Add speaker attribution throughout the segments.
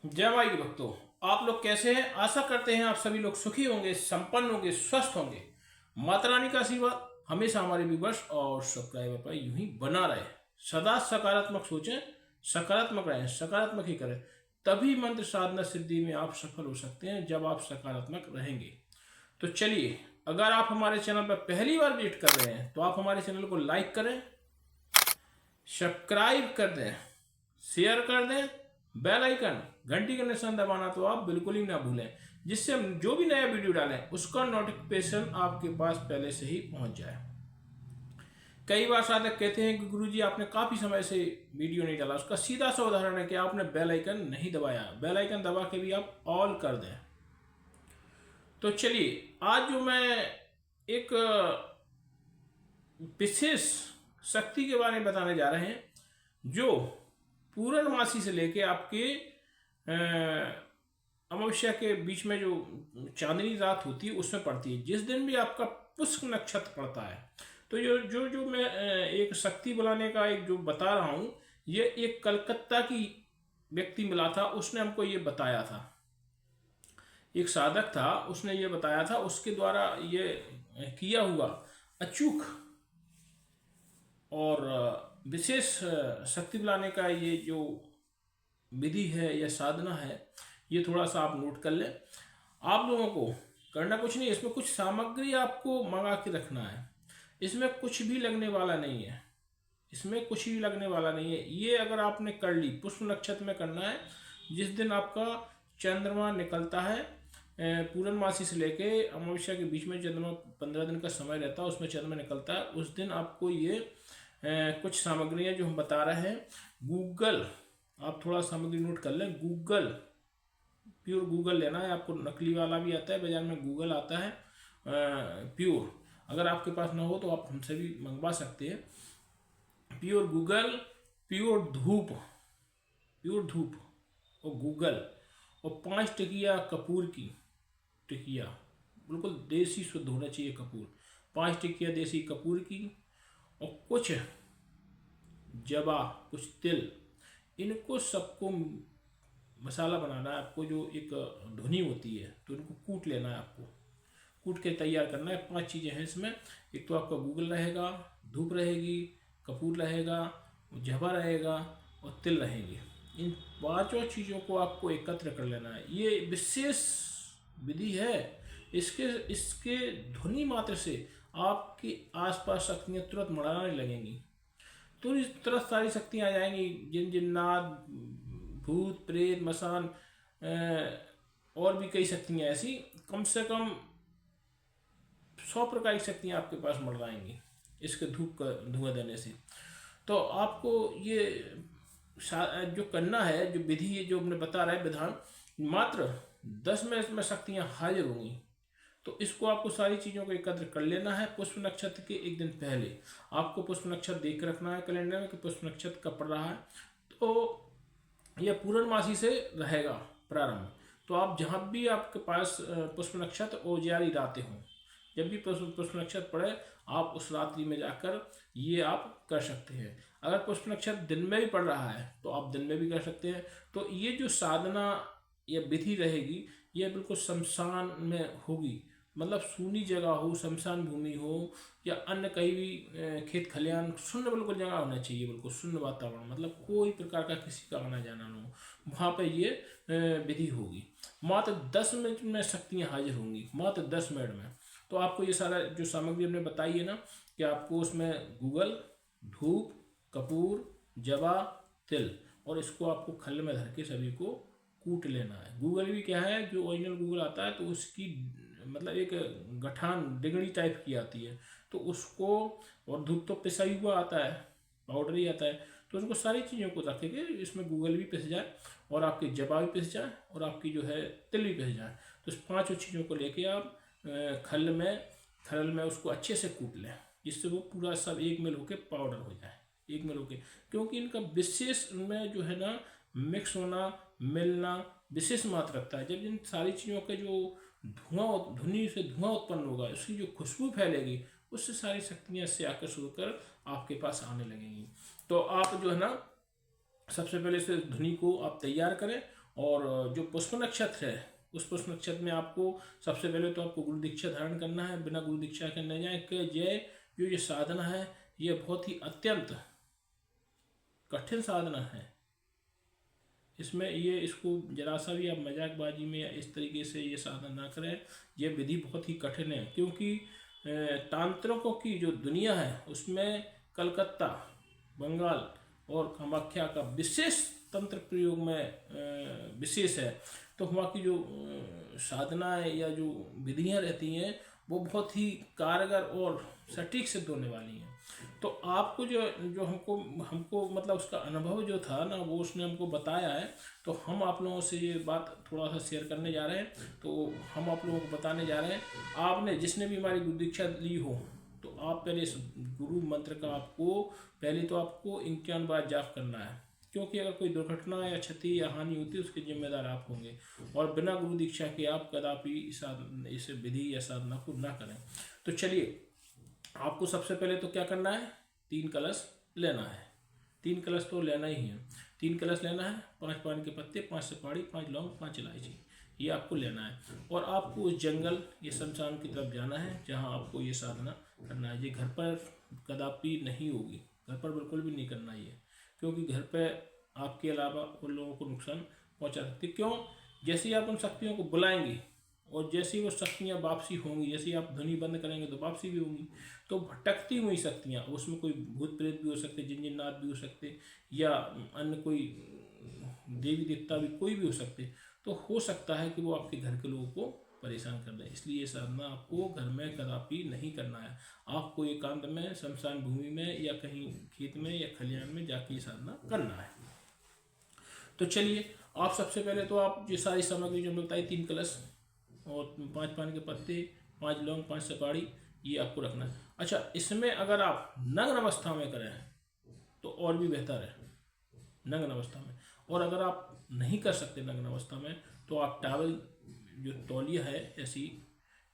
Speaker 1: जय माई के भक्तों, आप लोग कैसे हैं? आशा करते हैं आप सभी लोग सुखी होंगे, संपन्न होंगे, स्वस्थ होंगे। माता रानी का आशीर्वाद हमेशा हमारे व्यूवर्स और सब्सक्राइबर पर यूं ही बना रहे। सदा सकारात्मक सोचें, सकारात्मक रहें, सकारात्मक ही करें। तभी मंत्र साधना सिद्धि में आप सफल हो सकते हैं, जब आप सकारात्मक रहेंगे। तो चलिए, अगर आप हमारे चैनल पर पहली बार विजिट कर रहे हैं तो आप हमारे चैनल को लाइक करें, सब्सक्राइब कर दें, शेयर कर दें, बेल आइकन घंटी का निशान दबाना तो आप बिल्कुल ही ना भूलें, जिससे हम जो भी नया वीडियो डालें उसका नोटिफिकेशन आपके पास पहले से ही पहुंच जाए। कई बार साधक कहते हैं कि गुरुजी आपने काफी समय से वीडियो नहीं डाला। उसका सीधा सा उदाहरण है कि आपने बेल आइकन नहीं दबाया। बेल आइकन दबा के भी आप ऑल कर दें। तो चलिए, आज जो मैं एक विशेष शक्ति के बारे में बताने जा रहे हैं, जो पूर्णमासी से लेके आपके अमावस्या के बीच में जो चांदनी रात होती है उसमें पड़ती है। जिस दिन भी आपका पुष्य नक्षत्र पड़ता है, तो जो जो जो मैं एक शक्ति बुलाने का एक जो बता रहा हूँ, ये एक कलकत्ता की व्यक्ति मिला था, उसने हमको ये बताया था। एक साधक था, उसने ये बताया था, उसके द्वारा ये किया हुआ अचूक और विशेष शक्ति बुलाने का ये जो विधि है या साधना है, ये थोड़ा सा आप नोट कर लें। आप लोगों को करना कुछ नहीं, इसमें कुछ सामग्री आपको मंगा के रखना है। इसमें कुछ भी लगने वाला नहीं है, इसमें कुछ भी लगने वाला नहीं है। ये अगर आपने कर ली, पुष्प नक्षत्र में करना है। जिस दिन आपका चंद्रमा निकलता है, पूर्णमासी से लेके अमावस्या के बीच में चंद्रमा 15 दिन का समय रहता है, उसमें चंद्रमा निकलता है, उस दिन आपको ये कुछ सामग्रियां जो हम बता रहे हैं, गूगल, आप थोड़ा सामग्री नोट कर लें। गूगल, प्योर गूगल लेना है आपको। नकली वाला भी आता है बाजार में, गूगल आता है प्योर। अगर आपके पास ना हो तो आप हमसे भी मंगवा सकते हैं। प्योर गूगल, प्योर धूप, प्योर धूप और गूगल, और 5 टिकिया कपूर की टिकिया, बिल्कुल देसी शुद्ध होना चाहिए कपूर। 5 टिकिया देसी कपूर की, और कुछ जवा, कुछ तिल, इनको सबको मसाला बनाना है आपको। जो एक धुनी होती है, तो इनको कूट लेना है आपको, कूट के तैयार करना है। 5 चीज़ें हैं इसमें। एक तो आपका गूगल रहेगा, धूप रहेगी, कपूर रहेगा, जवा रहेगा और तिल रहेंगे। इन 5 चीज़ों को आपको एकत्र कर लेना है। ये विशेष विधि है। इसके इसके ध्वनि मात्र से आपके आसपास शक्तियाँ तुरंत मड़ाने लगेंगी। तो इस तरह सारी शक्तियाँ आ जाएंगी, जिन जिन्नात, भूत प्रेत मसान, और भी कई शक्तियाँ ऐसी, कम से कम 100 प्रकार की शक्तियाँ आपके पास मंडराएंगी इसके धूप का धुआं देने से। तो आपको ये जो करना है, जो विधि है, जो हमने बता रहा है विधान, मात्र 10 मिनट में शक्तियाँ हाजिर होंगी। तो इसको आपको सारी चीज़ों को एकत्र कर लेना है। पुष्प नक्षत्र के एक दिन पहले आपको पुष्प नक्षत्र देख रखना है कैलेंडर में कि पुष्प नक्षत्र कब पड़ रहा है। तो यह पूर्णमासी से रहेगा प्रारंभ। तो आप जहाँ भी आपके पास पुष्प नक्षत्र ओजियारी रातें हों, जब भी पुष्प नक्षत्र पड़े, आप उस रात्रि में जाकर ये आप कर सकते हैं। अगर पुष्प नक्षत्र दिन में भी पड़ रहा है तो आप दिन में भी कर सकते हैं। तो ये जो साधना या विधि रहेगी, यह बिल्कुल शमशान में होगी। मतलब सूनी जगह हो, शमशान भूमि हो, या अन्य कहीं भी खेत खलिहान, शून्य बिल्कुल जगह होना चाहिए, बिल्कुल शून्य वातावरण, मतलब कोई प्रकार का किसी का आना जाना ना हो। वहाँ पे ये विधि होगी। मात्र 10 मिनट में शक्तियाँ हाजिर होंगी, मात्र 10 मिनट में। तो आपको ये सारा जो सामग्री हमने बताई है ना, कि आपको उसमें गूगल, धूप, कपूर, जवा, तिल, और इसको आपको खल में धर के सभी को कूट लेना है। गूगल भी क्या है, जो ओरिजिनल गूगल आता है तो उसकी मतलब एक गठान डिगड़ी टाइप की आती है, तो उसको, और धूप तो पिसा ही हुआ आता है, पाउडर ही आता है। तो उसको सारी चीज़ों को रखेंगे, इसमें गूगल भी पिस जाए, और आपकी जवा भी पिस जाए, और आपकी जो है तिल भी पिस जाए। तो इस 5 चीज़ों को लेके आप खल में उसको अच्छे से कूट लें, जिससे वो पूरा सब एक मिल होकर पाउडर हो जाए, एक मिल होकर। क्योंकि इनका विशेष में जो है ना, मिक्स होना, मिलना विशेष मात्रा रखता है। जब इन सारी चीज़ों के जो धुनी से धुआं उत्पन्न होगा, उसकी जो खुशबू फैलेगी, उससे सारी शक्तियाँ इससे आकर्षित होकर आपके पास आने लगेंगी। तो आप जो है ना, सबसे पहले इस धुनी को आप तैयार करें, और जो पुष्प नक्षत्र है, उस पुष्प नक्षत्र में आपको सबसे पहले तो आपको गुरु दीक्षा धारण करना है। बिना गुरु दीक्षा के न जाए कि ये साधना है, ये बहुत ही अत्यंत कठिन साधना है। इसमें ये इसको जरा सा भी आप मजाकबाजी में या इस तरीके से ये साधना ना करें। ये विधि बहुत ही कठिन है, क्योंकि तांत्रिकों की जो दुनिया है उसमें कलकत्ता, बंगाल और कामाख्या का विशेष तंत्र प्रयोग में विशेष है। तो वहाँ की जो साधनाएं या जो विधियाँ रहती हैं वो बहुत ही कारगर और सटीक सिद्ध होने वाली हैं। तो आपको जो जो हमको हमको मतलब उसका अनुभव जो था ना, वो उसने हमको बताया है। तो हम आप लोगों से ये बात थोड़ा सा शेयर करने जा रहे हैं। तो हम आप लोगों को बताने जा रहे हैं, आपने जिसने भी हमारी गुरु दीक्षा ली हो, तो आप पहले इस गुरु मंत्र का आपको पहले तो आपको 51 बार जाप करना है, क्योंकि अगर कोई दुर्घटना या क्षति या हानि होती है उसके जिम्मेदार आप होंगे। और बिना गुरु दीक्षा के आप कदापि इस विधि या साधना को ना करें। तो चलिए, आपको सबसे पहले तो क्या करना है, 3 कलश लेना है। 3 कलश तो लेना ही है। 3 कलश लेना है, 5 पान के पत्ते, 5 सुपारी, 5 लौंग, 5 इलायची, ये आपको लेना है। और आपको उस जंगल या शमशान की तरफ जाना है जहाँ आपको ये साधना करना है। ये घर पर कदापि नहीं होगी, घर पर बिल्कुल भी नहीं करना ये, क्योंकि घर पर आपके अलावा उन लोगों को नुकसान पहुँचा सकती। क्यों? जैसे ही आप उन शक्तियों को बुलाएंगे और जैसे ही वो शक्तियाँ वापसी होंगी, जैसे ही आप ध्वनि बंद करेंगे तो वापसी भी होंगी। तो भटकती हुई शक्तियाँ, उसमें कोई भूत प्रेत भी हो सकते, जिन जिन्नात भी हो सकते, या अन्य कोई देवी देवता भी कोई भी हो सकते। तो हो सकता है कि वो आपके घर के लोगों को परेशान कर दें। इसलिए ये साधना आपको घर में कदापि नहीं करना है। आपको एकांत में, शमशान भूमि में या कहीं खेत में या खलिहान में जाके ये साधना करना है। तो चलिए, आप सबसे पहले तो आप ये सारी सामग्री जो बताई, 3 कलश और 5 पान के पत्ते, 5 लौंग, 5 सुपारी, ये आपको रखना है। अच्छा, इसमें अगर आप नग्न अवस्था में करें तो और भी बेहतर है, नग्न अवस्था में। और अगर आप नहीं कर सकते नग्न अवस्था में, तो आप टॉवल, जो तौलिया है ऐसी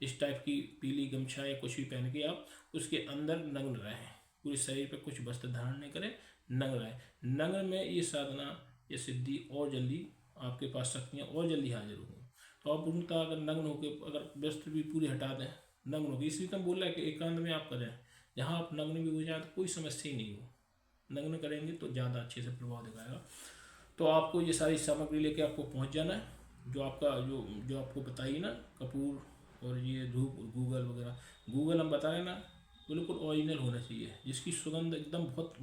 Speaker 1: इस टाइप की पीली गमछा या कुछ भी पहन के आप उसके अंदर नग्न रहें, पूरे शरीर पर कुछ वस्त्र धारण नहीं करें, नग्न रहें। नग्न में ये साधना, ये सिद्धि और जल्दी, आपके पास शक्तियाँ और जल्दी हाजिर होंगी। तो आप पूर्णतः अगर नग्न होकर, अगर वस्त्र भी पूरे हटा दें, नग्न होकर, इसलिए तो हम बोल रहे हैं कि एकांत में आप करें, जहाँ आप नग्न भी हो जाए तो कोई समस्या ही नहीं हो। नग्न करेंगे तो ज़्यादा अच्छे से प्रभाव दिखाएगा। तो आपको ये सारी सामग्री लेके आपको पहुँच जाना है। जो आपका जो आपको बताइए ना, कपूर और ये धूप, गूगल वगैरह, गूगल हम बता रहे हैं ना, बिल्कुल ओरिजिनल होना चाहिए, जिसकी सुगंध एकदम बहुत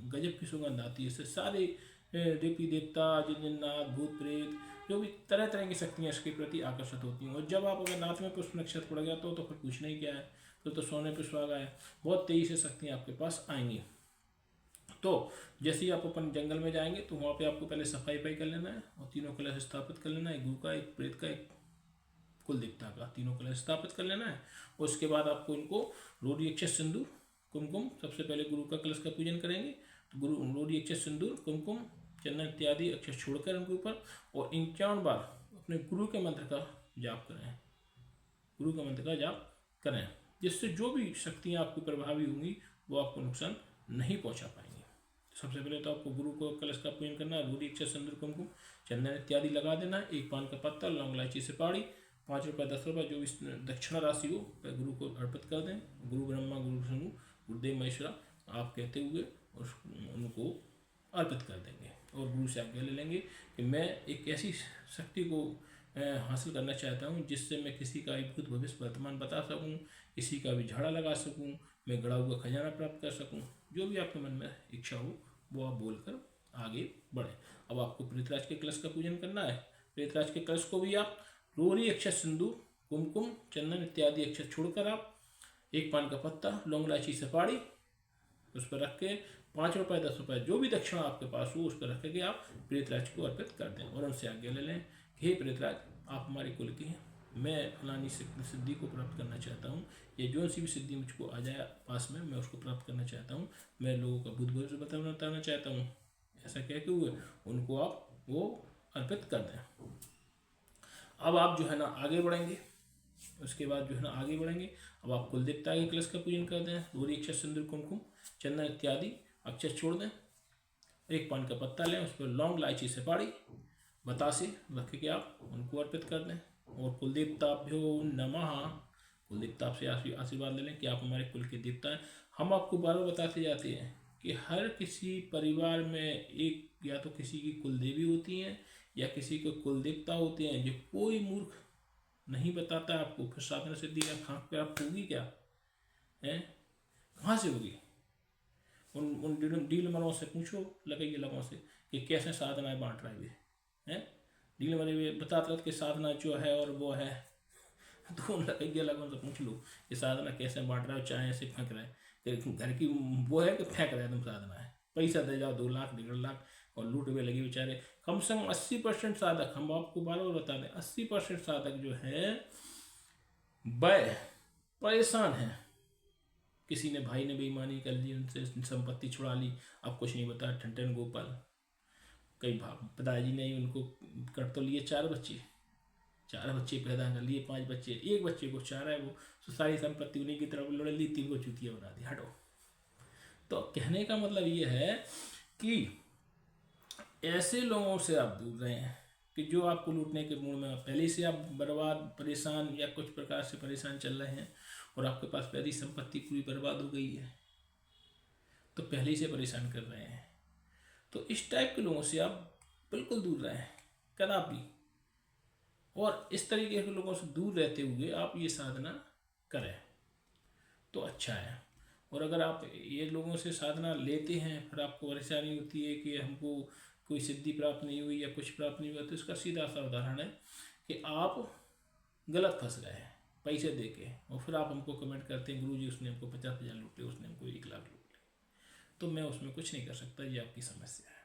Speaker 1: गजब की सुगंध आती है। इससे सारे देवी देवता, जिन जिन्नात, भूत प्रेत, जो भी तरह तरह की शक्तियाँ इसके प्रति आकर्षित होती हैं। और जब आप अगर नाथ में पुष्प नक्षत्र पड़ गया तो फिर पूछना ही क्या है, तो सोने पे सुहागा है। बहुत तेजी से शक्तियाँ आपके पास आएंगी। तो जैसे ही आप अपन जंगल में जाएंगे तो वहाँ पे आपको पहले सफाई कर लेना है और 3 कलश स्थापित कर लेना है, एक गुरु का, एक प्रेत का, एक कुल देवता का, 3 कलश स्थापित कर लेना है। उसके बाद आपको इनको रोड़ी अक्षत सिंदूर कुमकुम, सबसे पहले गुरु का कलश का पूजन करेंगे तो गुरु रोड़ी अक्षत सिंदूर कुमकुम चंदन इत्यादि अक्षर छोड़कर उनके ऊपर और 51 बार अपने गुरु के मंत्र का जाप करें, गुरु का मंत्र का जाप करें, जिससे जो भी शक्तियाँ आपको प्रभावी होंगी वो आपको नुकसान नहीं पहुँचा पाएंगी। सबसे पहले तो आपको गुरु को कलश का पूजन करना है, रोड़ी अक्षत सिंदूर कुमकुम चंदन इत्यादि लगा देना है, 1 पान का पत्ता, लौंग इलायची सुपारी, 5 रुपये 10 रुपये जो भी दक्षिणा राशि हो गुरु को अर्पित कर दें। गुरु ब्रह्मा, गुरु विष्णु, गुरुदेव महेश्वरा आप कहते हुए उनको अर्पित कर देंगे और गुरु से आज्ञा ले लेंगे कि मैं एक ऐसी शक्ति को हासिल करना चाहता हूँ जिससे मैं किसी का भी भूत भविष्य वर्तमान बता सकूँ, किसी का भी झाड़ा लगा सकूँ, मैं गड़ा हुआ खजाना प्राप्त कर सकूँ। जो भी आपके मन में इच्छा हो वो आप बोलकर आगे बढ़ें। अब आपको प्रेतराज के कलश का पूजन करना है। प्रेतराज के कलश को भी आप रोड़ी अक्षत सिंदूर कुमकुम चंदन इत्यादि अक्षर छोड़कर आप 1 पान का पत्ता, लौंग इलायची सुपारी उस पर रख के 5 रुपये 10 रुपये जो भी दक्षिणा आपके पास हो उस पर रख के आप प्रेतराज को अर्पित कर दें और उनसे आज्ञा ले लें कि हे प्रेतराज, आप हमारे कुल के हैं, मैं फलानी सिद्धि को प्राप्त करना चाहता हूँ, ये जो सी भी सिद्धि मुझको आ जाए पास में मैं उसको प्राप्त करना चाहता हूँ, मैं लोगों का भूत भविष्य बताना चाहता हूँ। ऐसा कह के हुए उनको आप वो अर्पित कर दें। अब आप जो है ना आगे बढ़ेंगे, उसके बाद जो है ना आगे बढ़ेंगे। अब आप कुल देवता के कलश का पूजन कर दें, रोड़ी अक्षत सिंदूर कुमकुम चंदन इत्यादि अक्षर छोड़ दें, 1 पान का पत्ता लें, उस पर लौंग इलायची सुपारी बतासे रख के आप उनको अर्पित कर दें। और कुलदेवताभ्यो नमः, कुलदेवता आपसे आशीर्वाद ले लें कि आप हमारे कुल के देवता हैं। हम आपको बार बार बताते जाते हैं कि हर किसी परिवार में एक या तो किसी की कुलदेवी होती हैं या किसी के कुलदेवता होते हैं। जो कोई मूर्ख नहीं बताता आपको, फिर साधना सिद्धि या खाक पे आप होगी क्या है, कहाँ से होगी? उन डील मरों से पूछो, लगाइए लोगों से कि कैसे साधनाएं बांट रहे हैं। डील मरे हुए बताते कि साधना जो है और वो है, तो उन लगाइए लोगों से पूछ लो कि साधना कैसे बांट रहे हो। चाहे ऐसे फेंक रहे कि घर की वो है कि फेंक रहे तुम साधना है, पैसा दे जाओ 2 लाख 1.5 लाख और लूट में लगे बेचारे। कम से कम 80% साधक, हम आपको बार बार बता दें, 80% साधक जो है वह परेशान है। किसी ने भाई ने बेईमानी कर ली, उनसे संपत्ति छुड़ा ली, अब कुछ नहीं बता ठन गोपाल। कई पिताजी ने उनको कर तो लिए 4 बच्चे, 4 बच्चे पैदा कर लिए, 5 बच्चे, एक बच्चे को चारा है वो, तो सारी संपत्ति उन्हीं की तरफ लड़ ली, 3 को चूतिया बना दी। हटो। तो कहने का मतलब ये है कि ऐसे लोगों से आप दूर रहें कि जो आपको लूटने के मूड में, पहले से आप बर्बाद, परेशान या कुछ प्रकार से परेशान चल रहे हैं और आपके पास पहली संपत्ति पूरी बर्बाद हो गई है, तो पहले ही से परेशान कर रहे हैं। तो इस टाइप के लोगों से आप बिल्कुल दूर रहें कदापि। और इस तरीके के लोगों से दूर रहते हुए आप ये साधना करें तो अच्छा है। और अगर आप ये लोगों से साधना लेते हैं फिर आपको परेशानी होती है कि हमको कोई सिद्धि प्राप्त नहीं हुई या कुछ प्राप्त नहीं हुआ, तो इसका सीधा सा उदाहरण है कि आप गलत फंस गए हैं पैसे दे के, और फिर आप हमको कमेंट करते हैं गुरु जी उसने हमको 50,000 लूटे, उसने हमको 1 लाख लूटे। तो मैं उसमें कुछ नहीं कर सकता, ये आपकी समस्या है।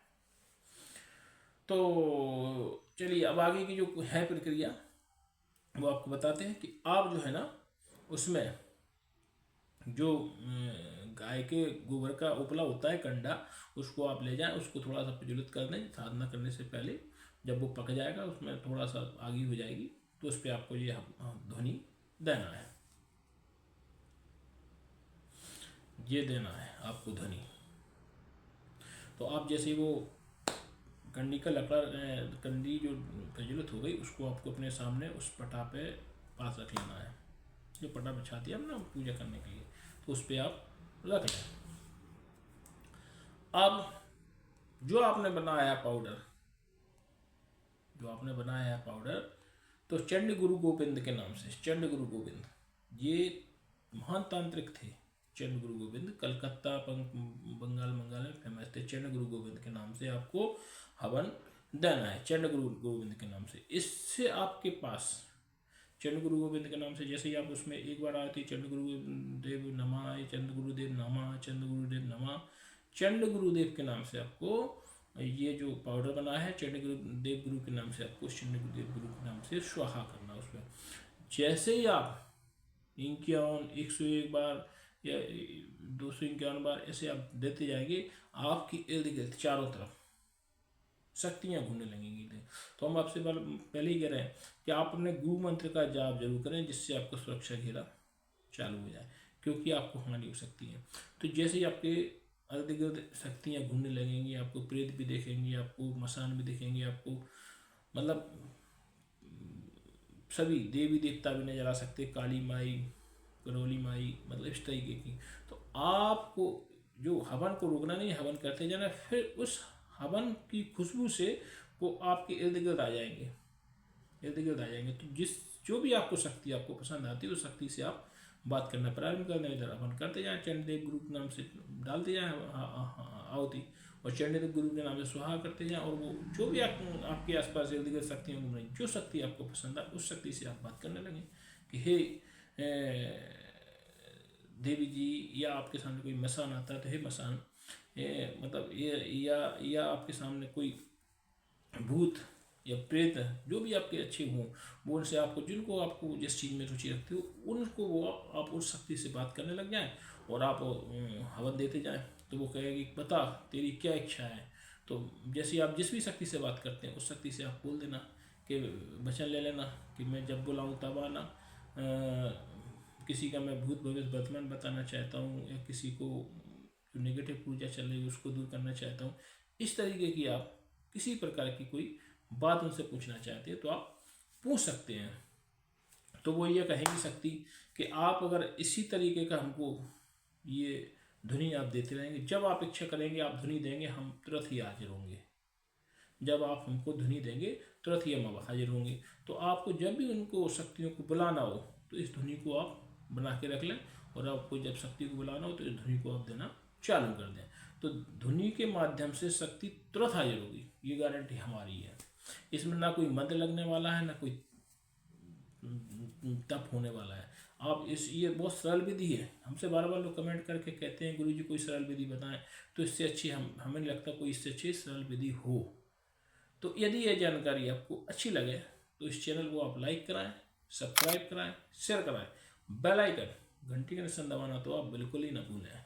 Speaker 1: तो चलिए अब आगे की जो है प्रक्रिया वो आपको बताते हैं कि आप जो है ना उसमें जो गाय के गोबर का उपला होता है कंडा, उसको आप ले जाएं, उसको थोड़ा सा प्रज्वलित कर दें साधना करने से पहले। जब वो पक जाएगा उसमें थोड़ा सा आगी हो जाएगी, तो उस पर आपको ये ध्वनि देना है, ये देना है आपको ध्वनि। तो आप जैसे वो कंडी का लकड़ा, कंडी जो प्रज्वलित हो गई उसको आपको अपने सामने उस पटा पे पास रख लेना है, जो पटा बिछाती है हम ना पूजा करने के लिए, तो उस पर आप रख लें। अब जो आपने बनाया पाउडर, जो आपने बनाया है पाउडर, तो चंड गुरु गोविंद के नाम से, चंड गुरु गोविंद ये महान तांत्रिक थे। चंड गुरु गोविंद कलकत्ता बंगाल में फेमस थे। चंड गुरु गोविंद के नाम से आपको हवन देना है, चंड गुरु गोविंद के नाम से। इससे आपके पास चंड गुरु गोविंद के नाम से जैसे ही आप उसमें एक बार आती चंड गुरुदेव नमः, चंद गुरुदेव नमः, चंद गुरुदेव नमः, चंड गुरुदेव के नाम से आपको ये जो पाउडर बना है चंड गुरुदेव गुरु के नाम से आपको चंड गुरुदेव गुरु के नाम से स्वाहा करना उसमें। जैसे ही आप 101 बार या 251 बार ऐसे आप देते जाएंगे, आपकी इर्द गिर्द चारों तरफ शक्तियाँ घूमने लगेंगी। तो हम आपसे पहले ही कह रहे हैं कि आप अपने गुरु मंत्र का जाप जरूर करें, जिससे आपका सुरक्षा घेरा चालू हो जाए, क्योंकि आपको हानि हो सकती है। तो जैसे ही आपके इर्द गिर्द शक्तियाँ घूमने लगेंगी, आपको प्रेत भी देखेंगी, आपको मसान भी दिखेंगे, आपको मतलब सभी देवी देवता भी नजर आ सकते, काली माई, करौली माई, मतलब इस तरीके की। तो आपको जो हवन को रोकना नहीं, हवन करते जाना, फिर उस हवन की खुशबू से वो आपके इर्द गिर्द आ जाएंगे, इर्द गिर्द आ जाएंगे। तो जो भी आपको शक्ति आपको पसंद आती है उस शक्ति से आप बात करना प्रारंभ कर दें, इधर हवन करते जाएं, चंडदेव गुरु के नाम से डालते जाएं आहुति, और चंडदेव गुरु के नाम से सुहा करते जाएं। और वो जो भी आपके आसपास इर्द गिर्द शक्तियाँ घूम रही, जो शक्ति आपको पसंद है उस शक्ति से आप बात करने लगें कि हे देवी जी, या आपके सामने कोई मसान आता है तो हे मसान, मतलब ये या आपके सामने कोई भूत या प्रेत, जो भी आपके अच्छे हों, वो उनसे आपको, जिनको आपको जिस चीज़ में रुचि रखते हो, उनको वो आप उस शक्ति से बात करने लग जाएं और आप हवन देते जाएं। तो वो कहेगी बता तेरी क्या इच्छा है। तो जैसे आप जिस भी शक्ति से बात करते हैं उस शक्ति से आप बोल देना कि वचन ले लेना कि मैं जब बुलाऊँ तब आना, किसी का मैं भूत भविष्य वर्तमान बताना चाहता हूँ, या किसी को जो नेगेटिव ऊर्जा चल रही है उसको दूर करना चाहता हूँ। इस तरीके की आप किसी प्रकार की कोई बात उनसे पूछना चाहते हैं तो आप पूछ सकते हैं। तो वो ये कहेंगी शक्ति कि आप अगर इसी तरीके का हमको ये ध्वनि आप देते रहेंगे, जब आप इच्छा करेंगे आप ध्वनि देंगे, हम तुरंत ही हाजिर होंगे। जब आप हमको ध्वनि देंगे तुरंत ही हम हाजिर होंगे। तो आपको जब भी उनको शक्तियों को बुलाना हो तो इस ध्वनि को आप बना के रख लें, और आपको जब शक्ति को बुलाना हो तो इस ध्वनि को आप देना चालू कर दें। तो ध्वनि के माध्यम से शक्ति तुरंत हाजिर होगी, ये गारंटी हमारी है। इसमें ना कोई मंत्र लगने वाला है, ना कोई तप होने वाला है। आप ये बहुत सरल विधि है। हमसे बार बार लोग कमेंट करके कहते हैं गुरुजी कोई सरल विधि बताएं, तो इससे अच्छी हमें नहीं लगता कोई इससे अच्छी सरल विधि हो। तो यदि ये जानकारी आपको अच्छी लगे तो इस चैनल को आप लाइक कराएं, सब्सक्राइब कराएं, शेयर कराएं, बेल आइकन घंटी का निशान दबाना तो आप बिल्कुल ही ना भूलें।